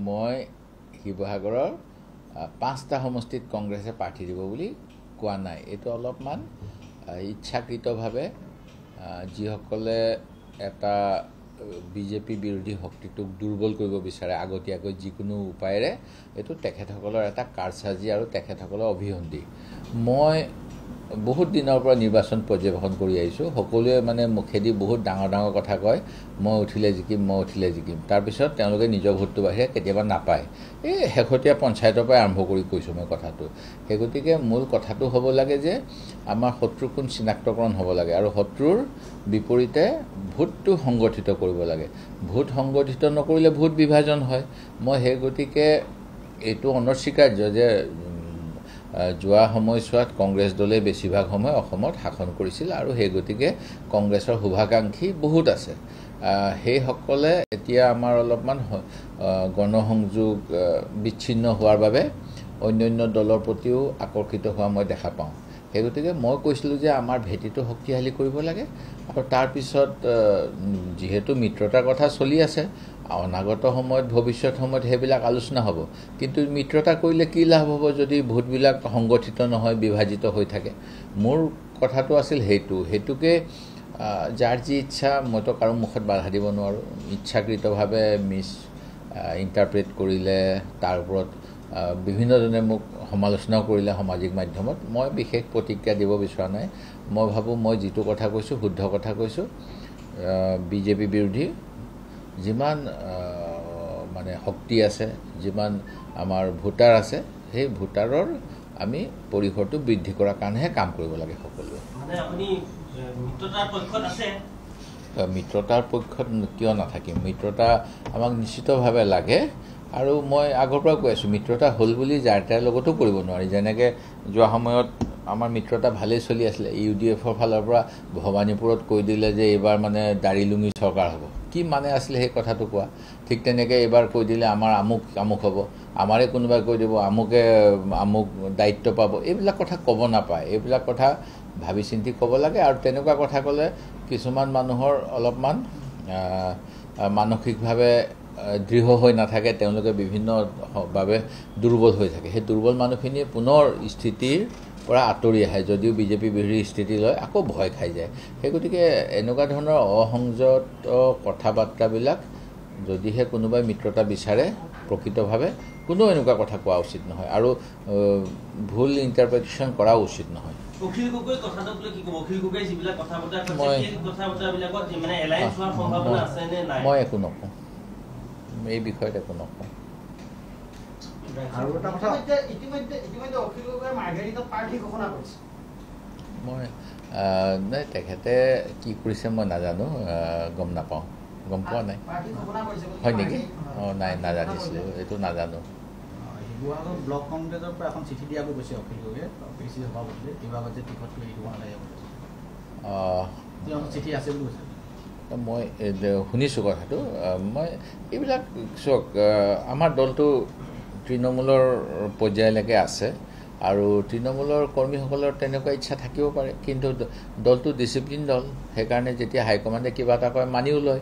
মই শিৱসাগৰৰ 5টা সমষ্টিত কংগ্ৰেছে প্ৰাৰ্থী দিব বুলি কোৱা নাই। এইটো অলপমান ইচ্ছাকৃতভাৱে যিসকলে এটা বিজেপি বিৰোধী শক্তিটোক দুৰ্বল কৰিব বিচাৰে আগতীয়াকৈ যিকোনো উপায়েৰে, এইটো তেখেতসকলৰ এটা কাৰসাজি আৰু তেখেতসকলৰ অভিসন্ধি। মই বহুত দিনৰ পৰা নিৰ্বাচন পৰ্যবেক্ষণ কৰি আহিছোঁ। সকলোৱে মানে মুখেদি বহুত ডাঙৰ ডাঙৰ কথা কয়, মই উঠিলে জিকিম। তাৰপিছত তেওঁলোকে নিজৰ ভোটটো বাহিৰে কেতিয়াবা নাপায়। এই শেহতীয়া পঞ্চায়তৰ পৰা আৰম্ভ কৰি কৈছোঁ মই কথাটো। সেই গতিকে মূল কথাটো হ'ব লাগে যে আমাৰ শত্ৰু কোন চিনাক্তকৰণ হ'ব লাগে আৰু শত্ৰুৰ বিপৰীতে ভোটটো সংগঠিত কৰিব লাগে। ভোট সংগঠিত নকৰিলে ভোট বিভাজন হয়। মই সেই গতিকে এইটো অনস্বীকাৰ্য যে যোৱা সময়ছোৱাত কংগ্ৰেছ দলে বেছিভাগ সময় অসমত শাসন কৰিছিল আৰু সেই গতিকে কংগ্ৰেছৰ শুভাকাংক্ষী বহুত আছে। সেইসকলে এতিয়া আমাৰ অলপমান গণসংযোগ বিচ্ছিন্ন হোৱাৰ বাবে অন্যান্য দলৰ প্ৰতিও আকৰ্ষিত হোৱা মই দেখা পাওঁ। সেই গতিকে মই কৈছিলোঁ যে আমাৰ ভেটিটো শক্তিশালী কৰিব লাগে আৰু তাৰপিছত যিহেতু মিত্ৰতাৰ কথা চলি আছে, অনাগত সময়ত ভৱিষ্যত সময়ত সেইবিলাক আলোচনা হ'ব। কিন্তু মিত্ৰতা কৰিলে কি লাভ হ'ব যদি ভোটবিলাক সংগঠিত নহয়, বিভাজিত হৈ থাকে। মোৰ কথাটো আছিল সেইটোকে যাৰ যি ইচ্ছা, মইতো কাৰো মুখত বাধা দিব নোৱাৰোঁ। ইচ্ছাকৃতভাৱে ইণ্টাৰপ্ৰেট কৰিলে, তাৰ ওপৰত বিভিন্নজনে মোক সমালোচনাও কৰিলে সামাজিক মাধ্যমত। মই বিশেষ প্ৰতিক্ৰিয়া দিব বিচৰা নাই। মই ভাবোঁ মই যিটো কথা কৈছোঁ শুদ্ধ কথা কৈছোঁ। বিজেপি বিৰোধী যিমান মানে শক্তি আছে, যিমান আমাৰ ভোটাৰ আছে, সেই ভোটাৰৰ আমি পৰিসৰটো বৃদ্ধি কৰাৰ কাৰণেহে কাম কৰিব লাগে সকলোৱে। মিত্ৰতাৰ পক্ষত কিয় নাথাকিম? মিত্ৰতা আমাক নিশ্চিতভাৱে লাগে আৰু মই আগৰ পৰা কৈ আছোঁ মিত্ৰতা হ'ল বুলি যাৰ তাৰ লগতো কৰিব নোৱাৰি। যেনেকৈ যোৱা সময়ত আমাৰ মিত্ৰতা ভালেই চলি আছিলে। UDFৰ ফালৰ পৰা ভৱানীপুৰত কৈ দিলে যে এইবাৰ মানে দাড়ি লুঙি চৰকাৰ হ'ব। কি মানে আছিলে সেই কথাটো কোৱা? ঠিক তেনেকৈ এইবাৰ কৈ দিলে আমাৰ আমুক হ'ব, আমাৰে কোনোবাই কৈ দিব আমুক দায়িত্ব পাব। এইবিলাক কথা ক'ব নাপায়। এইবিলাক কথা ভাবি চিন্তি ক'ব লাগে আৰু তেনেকুৱা কথা ক'লে কিছুমান মানুহৰ অলপমান মানসিকভাৱে দৃঢ় হৈ নাথাকে, তেওঁলোকে বিভিন্নভাৱে দুৰ্বল হৈ থাকে। সেই দুৰ্বল মানুহখিনিয়ে পুনৰ স্থিতিৰ পৰা আঁতৰি আহে, যদিও বিজেপি বিৰোধী স্থিতি লয় আকৌ ভয় খাই যায়। সেই গতিকে এনেকুৱা ধৰণৰ অসংযত কথা বাৰ্তাবিলাক যদিহে কোনোবাই মিত্ৰতা বিচাৰে, প্ৰকৃতভাৱে কোনো এনেকুৱা কথা কোৱা উচিত নহয় আৰু ভুল ইণ্টাৰপ্ৰিটেশ্যন কৰা উচিত নহয়। মই একো নকওঁ, এই বিষয়ত একো নকওঁ। মই নাই, তেখেতে কি কৰিছে মই নাজানো, গম নাপাওঁ, গম পোৱা নাই। হয় নেকি? নাই, নাজানিছিলোঁ, এইটো নাজানো। শিৱসাগৰ ব্লক কংগ্ৰেছৰ পৰা এখন চিঠি দিয়াব গৈছে অখিল গগৈয়ে পিচি সভাপতিয়ে কিবা যে টিকটটো এৰিব নালাগে, চিঠি আছে বুলি কৈছে। মই শুনিছোঁ কথাটো। মই এইবিলাক চাওক, আমাৰ দলটো তৃণমূলৰ পৰ্যায়লৈকে আছে আৰু তৃণমূলৰ কৰ্মীসকলৰ তেনেকুৱা ইচ্ছা থাকিব পাৰে, কিন্তু দলটো ডিচিপ্লিন দল। সেইকাৰণে যেতিয়া হাইকমাণ্ডে কিবা এটা কয় মানিও লয়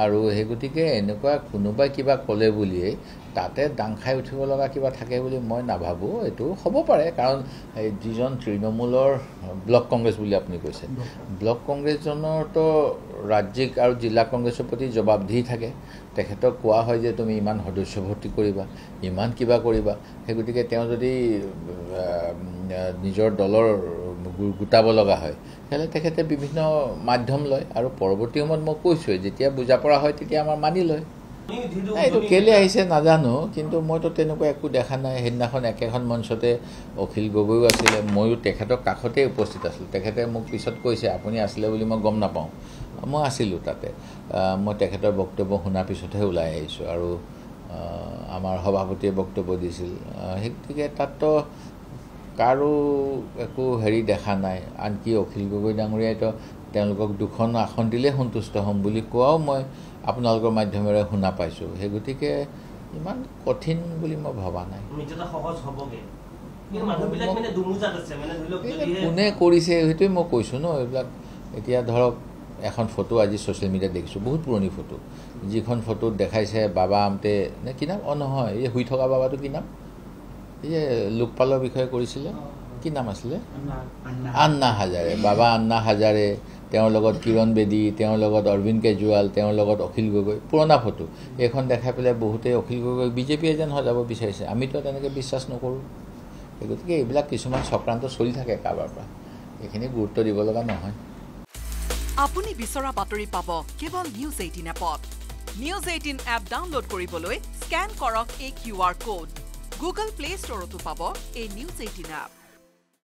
আৰু সেই গতিকে এনেকুৱা কোনোবাই কিবা ক'লে বুলিয়েই তাতে দাং খাই উঠিব লগা কিবা থাকে বুলি মই নাভাবোঁ। এইটো হ'ব পাৰে, কাৰণ এই যিজন তৃণমূলৰ ব্লক কংগ্ৰেছ বুলি আপুনি কৈছে, ব্লক কংগ্ৰেছজনৰতো ৰাজ্যিক আৰু জিলা কংগ্ৰেছৰ প্ৰতি জবাবদিহি থাকে। তেখেতক কোৱা হয় যে তুমি ইমান সদস্য ভৰ্তি কৰিবা, ইমান কিবা কৰিবা। সেই গতিকে তেওঁ যদি নিজৰ দলৰ গোটাব লগা হয়, তেতিয়াহ'লে তেখেতে বিভিন্ন মাধ্যম লয় আৰু পৰৱৰ্তী সময়ত মই কৈছোঁৱেই, যেতিয়া বুজা পৰা হয় তেতিয়া আমাৰ মানি লয়। এইটো কেলৈ আহিছে নাজানো, কিন্তু মইতো তেনেকুৱা একো দেখা নাই। সেইদিনাখন একেখন মঞ্চতে অখিল গগৈও আছিলে, ময়ো তেখেতৰ কাষতেই উপস্থিত আছিলোঁ। তেখেতে মোক পিছত কৈছে আপুনি আছিলে বুলি মই গম নাপাওঁ। মই আছিলোঁ তাতে। মই তেখেতৰ বক্তব্য শুনাৰ পিছতহে ওলাই আহিছোঁ আৰু আমাৰ সভাপতিয়ে বক্তব্য দিছিল। সেই গতিকে তাততো কাৰো একো দেখা নাই। আনকি অখিল গগৈ ডাঙৰীয়াইতো তেওঁলোকক 2খন আসন দিলে সন্তুষ্ট হ'ম বুলি কোৱাও মই আপোনালোকৰ মাধ্যমেৰে শুনা পাইছোঁ। সেই গতিকে ইমান কঠিন বুলি মই ভবা নাই। কোনে কৰিছে সেইটোৱে মই কৈছোঁ ন। এইবিলাক এতিয়া ধৰক এখন ফটো আজি ছ'চিয়েল মিডিয়াত দেখিছোঁ, বহুত পুৰণি ফটো, যিখন ফটোত দেখাইছে বাবা আমতে নে কি নাম, নহয় এই শুই থকা বাবাটো কি নাম, এই যে লোকপালৰ বিষয়ে কৰিছিলে, কি নাম আছিলে, আন্না হাজাৰে, বাবা আন্না হাজাৰে, তেওঁৰ লগত কিৰণ বেদী, তেওঁৰ লগত অৰবিন্দ কেজৰিৱাল, তেওঁৰ লগত অখিল গগৈ, পুৰণা ফটো। এইখন দেখাই পেলাই বহুতে অখিল গগৈ বিজেপি এজেণ্ট সজাব বিচাৰিছে, আমিতো তেনেকৈ বিশ্বাস নকৰোঁ। গতিকে এইবিলাক কিছুমান চক্ৰান্ত চলি থাকে কাৰোবাৰ পৰা, এইখিনি গুৰুত্ব দিব লগা নহয়। আপুনি বিচৰা বাতৰি পাব কেৱল নিউজ 18 এপত। নিউজ 18 এপ ডাউনলোড কৰিবলৈ স্কেন কৰক এই QR কোড। গুগল প্লে ষ্টৰতো পাব এই নিউজ 18 এপ।